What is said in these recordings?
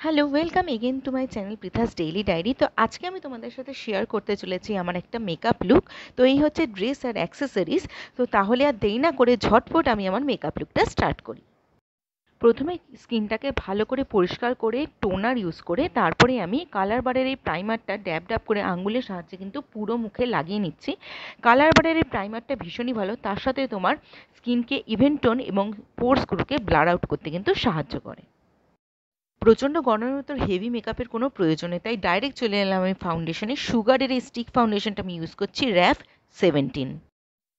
Hello, welcome again to my channel Pritha's daily diary. তো আজকে আমি তোমাদের সাথে শেয়ার করতে চলেছি আমার একটা মেকআপ লুক। তো এই হচ্ছে ড্রেস আর অ্যাক্সেসরিজ। তো তাহলে আর দেরি না করে ঝটপট আমি আমার মেকআপ লুকটা স্টার্ট করি। প্রথমে স্কিনটাকে ভালো করে পরিষ্কার করে টোনার ইউজ করে তারপরে আমি কালার বারের এই প্রাইমারটা ড্যাব ড্যাব করে আঙুলের সাহায্যে কিন্তু পুরো মুখে লাগিয়ে নিচ্ছি। কালার বারের এই প্রাইমারটা ভীষণই ভালো, তার সাথে তোমার স্কিনকে ইভেন টোন এবং পোরসগুলোকে ব্লার আউট করতে কিন্তু সাহায্য করে। প্রচণ্ড গরমের ভেতর হেভি মেকআপের কোনো প্রয়োজন নেই, তাই ডাইরেক্ট চলে এলাম আমি ফাউন্ডেশনে। সুগারের এই স্টিক ফাউন্ডেশনটা আমি ইউজ করছি, র্যাফ 17।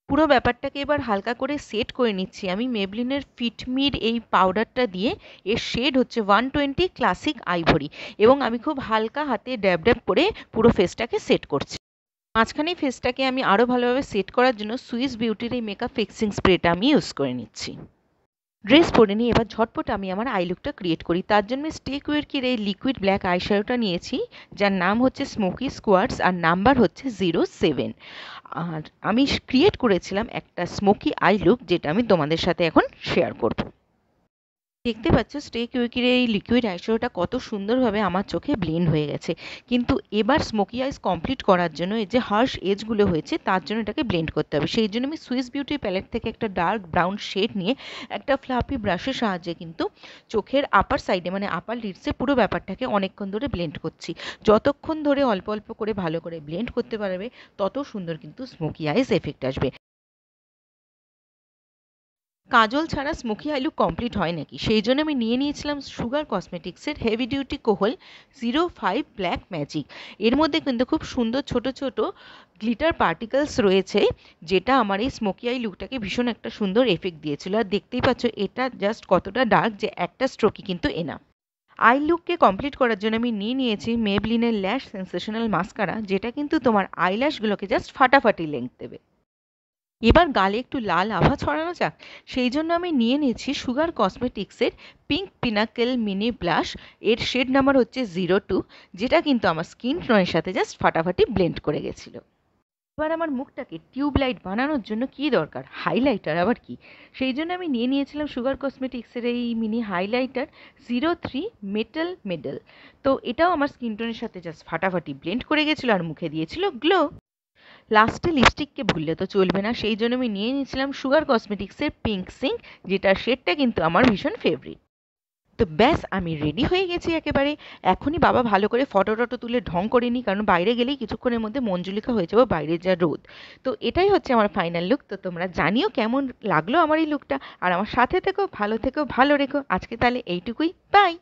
পুরো ব্যাপারটাকে এবার হালকা করে সেট করে নিচ্ছি আমি মেবলিনের ফিটমির এই পাউডারটা দিয়ে। এর শেড হচ্ছে 120 ক্লাসিক আইভরি, এবং আমি খুব হালকা হাতে ড্যাব ড্যাব করে পুরো ফেসটাকে সেট করছি। মাঝখানে ফেসটাকে আমি আরও ভালোভাবে সেট করার জন্য সুইস বিউটির এই মেকআপ ফিক্সিং স্প্রেটা আমি ইউজ করে নিচ্ছি। ড্রেস পরে নিয়ে এবার ঝটপট আমি আমার আই লুকটা ক্রিয়েট করি। তার জন্য স্টেক ওয়েরকির এই লিকুইড ব্ল্যাক আইশ্যাডোটা নিয়েছি, যার নাম হচ্ছে স্মোকি স্কোয়ার্টস আর নাম্বার হচ্ছে 07। আর আমি ক্রিয়েট করেছিলাম একটা স্মোকি আই লুক, যেটা আমি তোমাদের সাথে এখন শেয়ার করব। দেখতে পাচ্ছ স্টেক উইকির এই লিকুইড আইশ্যাডোটা কত সুন্দরভাবে আমার চোখে ব্লেন্ড হয়ে গেছে। কিন্তু এবার স্মোকি আইস কমপ্লিট করার জন্য এই যে হার্শ এজগুলো হয়েছে তার জন্য এটাকে ব্লেন্ড করতে হবে। সেই জন্য আমি সুইস বিউটি প্যালেট থেকে একটা ডার্ক ব্রাউন শেড নিয়ে একটা ফ্লাফি ব্রাশের সাহায্যে কিন্তু চোখের আপার সাইডে মানে আপার লিডসে পুরো ব্যাপারটাকে অনেকক্ষণ ধরে ব্লেন্ড করছি। যতক্ষণ ধরে অল্প অল্প করে ভালো করে ব্লেন্ড করতে পারবে তত সুন্দর কিন্তু স্মোকি আইস এফেক্ট আসবে। কাজল ছাড়া স্মোকি আই লুক কমপ্লিট হয় নাকি, সেই জন্য আমি নিয়ে নিয়েছিলাম সুগার কসমেটিক্সের heavy duty kohl 05 black magic. এর মধ্যে কিন্তু খুব সুন্দর ছোট ছোট গ্লিটার পার্টিকেলস রয়েছে, যেটা আমার এই স্মোকি আই লুকটাকে ভীষণ একটা সুন্দর এফেক্ট দিয়েছিল। আর দেখতেই পাচ্ছ এটা জাস্ট কতটা ডার্ক যে একটা স্ট্রোকই কিন্তু এনাফ। আই লুককে কমপ্লিট করার জন্য আমি নিয়ে নিয়েছি মেবলিনের ল্যাশ সেন্সেশনাল মাস্কারা, যেটা কিন্তু তোমার আইল্যাশগুলোকে জাস্ট ফাটাফাটি লেংথ দেবে। এবার গালে একটু লাল আভা ছড়ানো যাক, সেই জন্য আমি নিয়ে নিয়েছি সুগার কসমেটিক্সের পিঙ্ক পিনাকেল মিনি ব্লাশ। এর শেড নাম্বার হচ্ছে 02, যেটা কিন্তু আমার স্কিন টোনের সাথে জাস্ট ফাটাফাটি ব্লেন্ড করে গেছিলো। এবার আমার মুখটাকে টিউবলাইট বানানোর জন্য কি দরকার, হাইলাইটার আবার কি। সেই জন্য আমি নিয়ে নিয়েছিলাম সুগার কসমেটিক্সের এই মিনি হাইলাইটার 03 মেটাল মেডেল। তো এটাও আমার স্কিন টোনের সাথে জাস্ট ফাটাফাটি ব্লেন্ড করে গেছিলো আর মুখে দিয়েছিল গ্লো। লাস্টে লিপস্টিককে ভুললে তো চলবে না, সেই জন্য আমি নিয়ে নিয়েছিলাম সুগার কসমেটিক্সের পিঙ্ক সিঙ্ক, যেটার শেডটা কিন্তু আমার ভীষণ ফেভারিট। তো ব্যাস আমি রেডি হয়ে গেছি একেবারে। এখনই বাবা ভালো করে ফটো টটো তুলে ঢং করে নিই, কারণ বাইরে গেলেই কিছুক্ষণের মধ্যে মঞ্জুলিকা হয়ে যাবো, বাইরে যা রোদ। তো এটাই হচ্ছে আমার ফাইনাল লুক। তো তোমরা জানিও কেমন লাগলো আমার এই লুকটা, আর আমার সাথে থেকো, ভালো রেখো। আজকে তাহলে এইটুকুই, বাই।